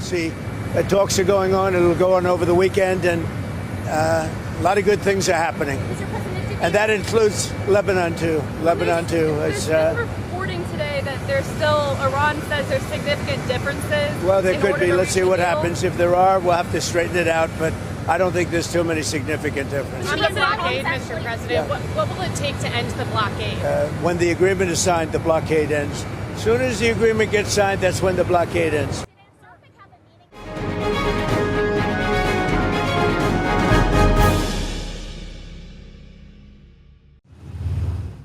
See, talks are going on. It'll go on over the weekend, and a lot of good things are happening. And that includes Lebanon, too. There's been reporting today that there's still, Iran says there's significant differences. Well, there could be. Let's see what happens. If there are, we'll have to straighten it out. But I don't think there's too many significant differences. On the blockade, Mr. President, yeah. What will it take to end the blockade? When the agreement is signed, the blockade ends. As soon as the agreement gets signed, that's when the blockade ends.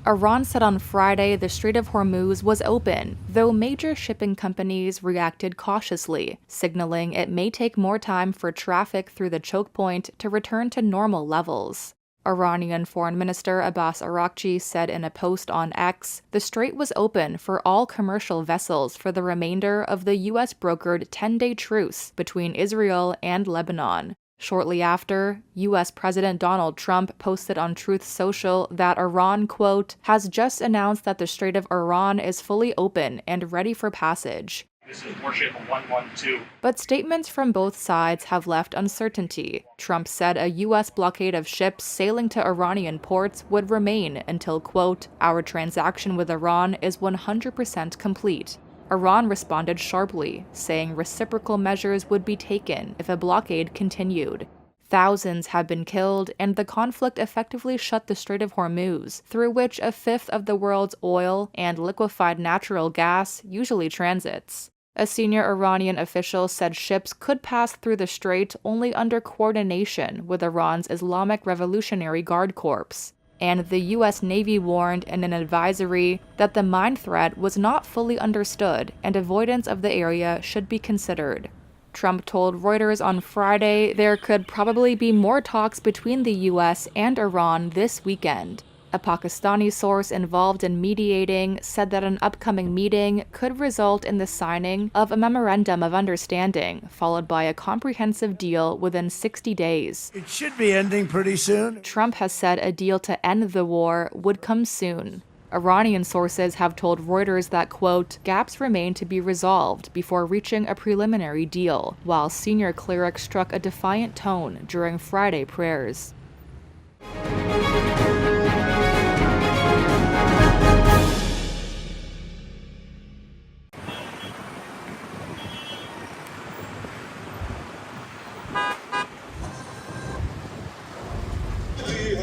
Iran said on Friday the Strait of Hormuz was open, though major shipping companies reacted cautiously, signaling it may take more time for traffic through the choke point to return to normal levels. Iranian Foreign Minister Abbas Araghchi said in a post on X, the strait was open for all commercial vessels for the remainder of the U.S.-brokered 10-day truce between Israel and Lebanon. Shortly after, U.S. President Donald Trump posted on Truth Social that Iran, quote, has just announced that the Strait of Iran is fully open and ready for passage. This is Warship 112. But statements from both sides have left uncertainty. Trump said a U.S. blockade of ships sailing to Iranian ports would remain until, quote, our transaction with Iran is 100% complete. Iran responded sharply, saying reciprocal measures would be taken if a blockade continued. Thousands have been killed, and the conflict effectively shut the Strait of Hormuz, through which a fifth of the world's oil and liquefied natural gas usually transits. A senior Iranian official said ships could pass through the strait only under coordination with Iran's Islamic Revolutionary Guard Corps. And the U.S. Navy warned in an advisory that the mine threat was not fully understood and avoidance of the area should be considered. Trump told Reuters on Friday there could probably be more talks between the U.S. and Iran this weekend. A Pakistani source involved in mediating said that an upcoming meeting could result in the signing of a memorandum of understanding, followed by a comprehensive deal within 60 days. It should be ending pretty soon. Trump has said a deal to end the war would come soon. Iranian sources have told Reuters that, quote, gaps remain to be resolved before reaching a preliminary deal, while senior clerics struck a defiant tone during Friday prayers.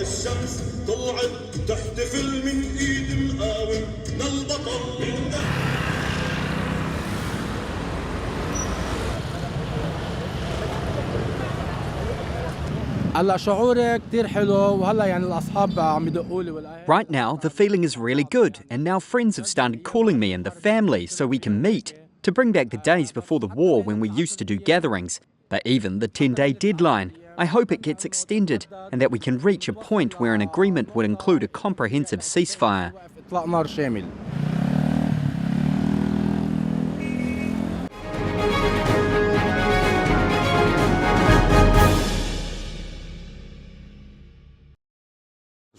الشمس طلعت تحتفل من ايد القاوم البطل هلا شعوري كثير حلو وهلا يعني الاصحاب عم يدقوا لي. Right now the feeling is really good, and now friends have started calling me and the family so we can meet to bring back the days before the war when we used to do gatherings. But even the 10-day deadline, I hope it gets extended and that we can reach a point where an agreement would include a comprehensive ceasefire.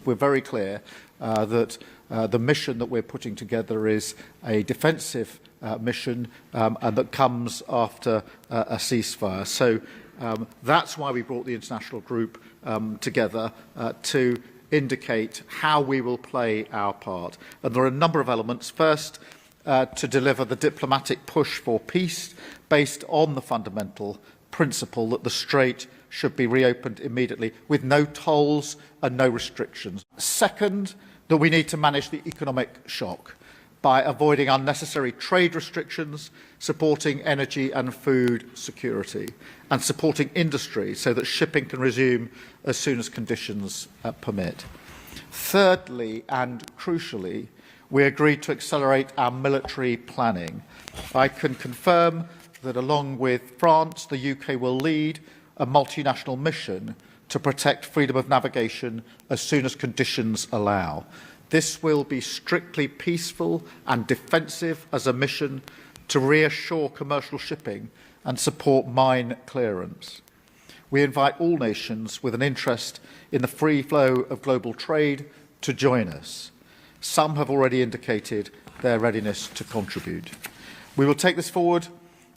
We're very clear that the mission that we're putting together is a defensive mission and that comes after a ceasefire. So that's why we brought the international group together to indicate how we will play our part. And there are a number of elements. First, to deliver the diplomatic push for peace based on the fundamental principle that the strait should be reopened immediately with no tolls and no restrictions. Second, that we need to manage the economic shock by avoiding unnecessary trade restrictions, supporting energy and food security, and supporting industry so that shipping can resume as soon as conditions permit. Thirdly, and crucially, we agreed to accelerate our military planning. I can confirm that along with France, the UK will lead a multinational mission to protect freedom of navigation as soon as conditions allow. This will be strictly peaceful and defensive as a mission to reassure commercial shipping and support mine clearance. We invite all nations with an interest in the free flow of global trade to join us. Some have already indicated their readiness to contribute. We will take this forward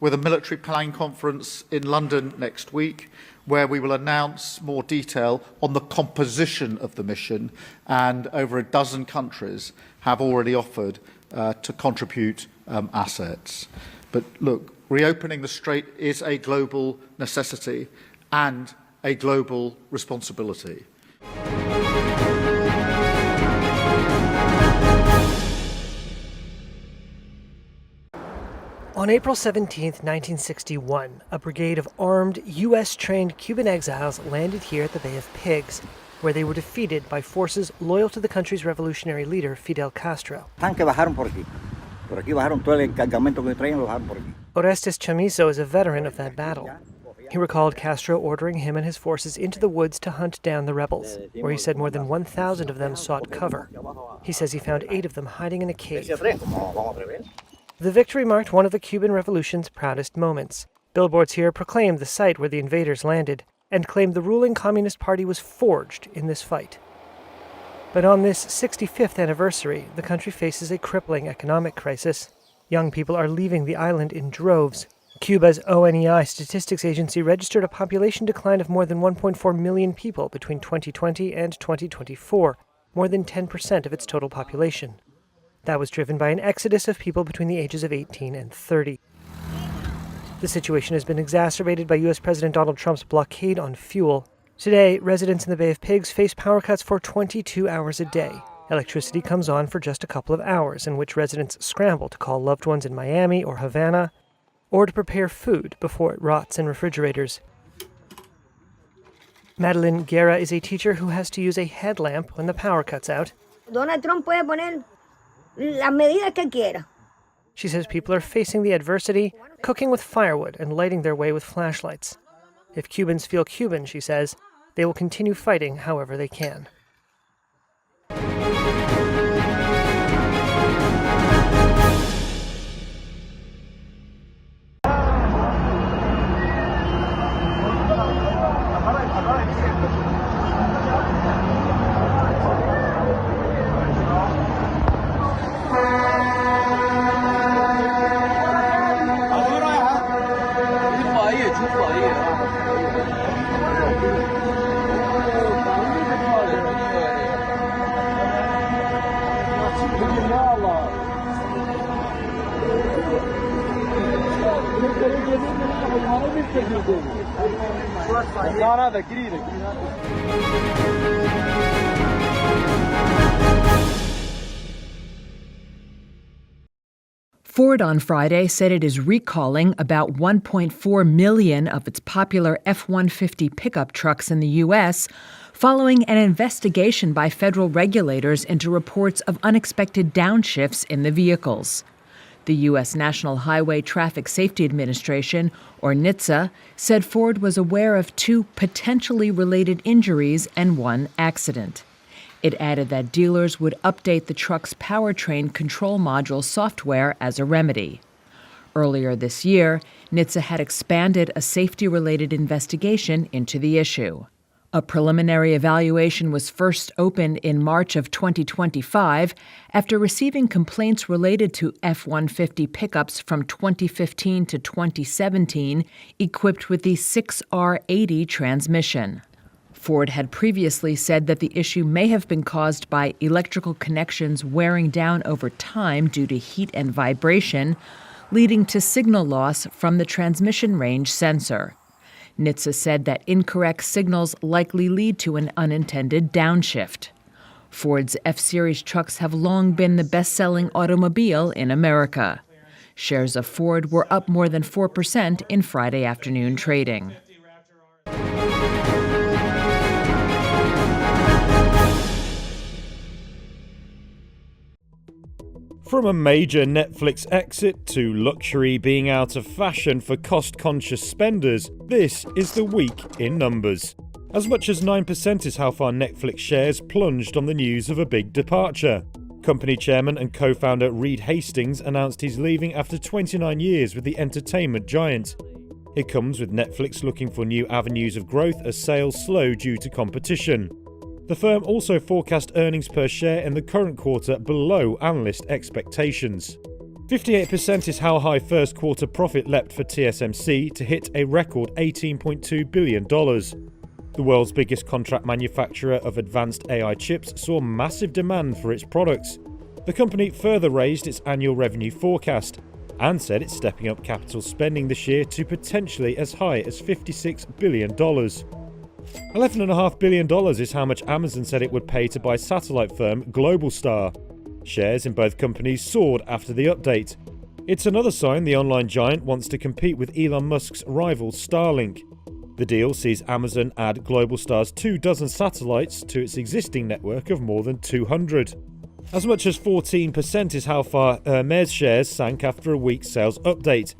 with a military planning conference in London next week, where we will announce more detail on the composition of the mission, and over a dozen countries have already offered to contribute assets. But look, reopening the Strait is a global necessity and a global responsibility. On April 17, 1961, a brigade of armed, U.S.-trained Cuban exiles landed here at the Bay of Pigs, where they were defeated by forces loyal to the country's revolutionary leader, Fidel Castro. Orestes Chamizo is a veteran of that battle. He recalled Castro ordering him and his forces into the woods to hunt down the rebels, where he said more than 1,000 of them sought cover. He says he found 8 of them hiding in a cave. The victory marked one of the Cuban Revolution's proudest moments. Billboards here proclaimed the site where the invaders landed and claimed the ruling Communist Party was forged in this fight. But on this 65th anniversary, the country faces a crippling economic crisis. Young people are leaving the island in droves. Cuba's ONEI statistics agency registered a population decline of more than 1.4 million people between 2020 and 2024, more than 10% of its total population. That was driven by an exodus of people between the ages of 18 and 30. The situation has been exacerbated by U.S. President Donald Trump's blockade on fuel. Today, residents in the Bay of Pigs face power cuts for 22 hours a day. Electricity comes on for just a couple of hours, in which residents scramble to call loved ones in Miami or Havana, or to prepare food before it rots in refrigerators. Madeline Guerra is a teacher who has to use a headlamp when the power cuts out. Donald Trump puede poner las medidas que quiera. She says people are facing the adversity, cooking with firewood and lighting their way with flashlights. If Cubans feel Cuban, she says, they will continue fighting however they can. Ford on Friday said it is recalling about 1.4 million of its popular F-150 pickup trucks in the U.S. following an investigation by federal regulators into reports of unexpected downshifts in the vehicles. The U.S. National Highway Traffic Safety Administration, or NHTSA, said Ford was aware of 2 potentially related injuries and 1 accident. It added that dealers would update the truck's powertrain control module software as a remedy. Earlier this year, NHTSA had expanded a safety-related investigation into the issue. A preliminary evaluation was first opened in March of 2025 after receiving complaints related to F-150 pickups from 2015 to 2017 equipped with the 6R80 transmission. Ford had previously said that the issue may have been caused by electrical connections wearing down over time due to heat and vibration, leading to signal loss from the transmission range sensor. NHTSA said that incorrect signals likely lead to an unintended downshift. Ford's F-Series trucks have long been the best-selling automobile in America. Shares of Ford were up more than 4% in Friday afternoon trading. From a major Netflix exit to luxury being out of fashion for cost-conscious spenders, this is the week in numbers. As much as 9% is how far Netflix shares plunged on the news of a big departure. Company chairman and co-founder Reed Hastings announced he's leaving after 29 years with the entertainment giant. It comes with Netflix looking for new avenues of growth as sales slow due to competition. The firm also forecast earnings per share in the current quarter below analyst expectations. 58% is how high first quarter profit leapt for TSMC to hit a record $18.2 billion. The world's biggest contract manufacturer of advanced AI chips saw massive demand for its products. The company further raised its annual revenue forecast and said it's stepping up capital spending this year to potentially as high as $56 billion. $11.5 billion is how much Amazon said it would pay to buy satellite firm Globalstar. Shares in both companies soared after the update. It's another sign the online giant wants to compete with Elon Musk's rival Starlink. The deal sees Amazon add Globalstar's 24 satellites to its existing network of more than 200. As much as 14% is how far Hermes shares sank after a weak sales update.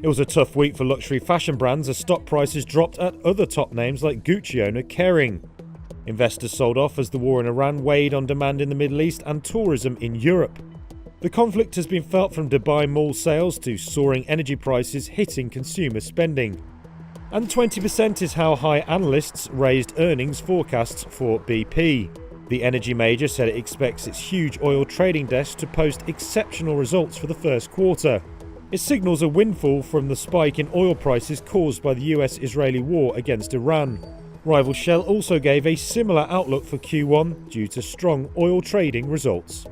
It was a tough week for luxury fashion brands as stock prices dropped at other top names like Gucci owner Kering. Investors sold off as the war in Iran weighed on demand in the Middle East and tourism in Europe. The conflict has been felt from Dubai mall sales to soaring energy prices hitting consumer spending. And 20% is how high analysts raised earnings forecasts for BP. The energy major said it expects its huge oil trading desk to post exceptional results for the first quarter. It signals a windfall from the spike in oil prices caused by the US-Israeli war against Iran. Rival Shell also gave a similar outlook for Q1 due to strong oil trading results.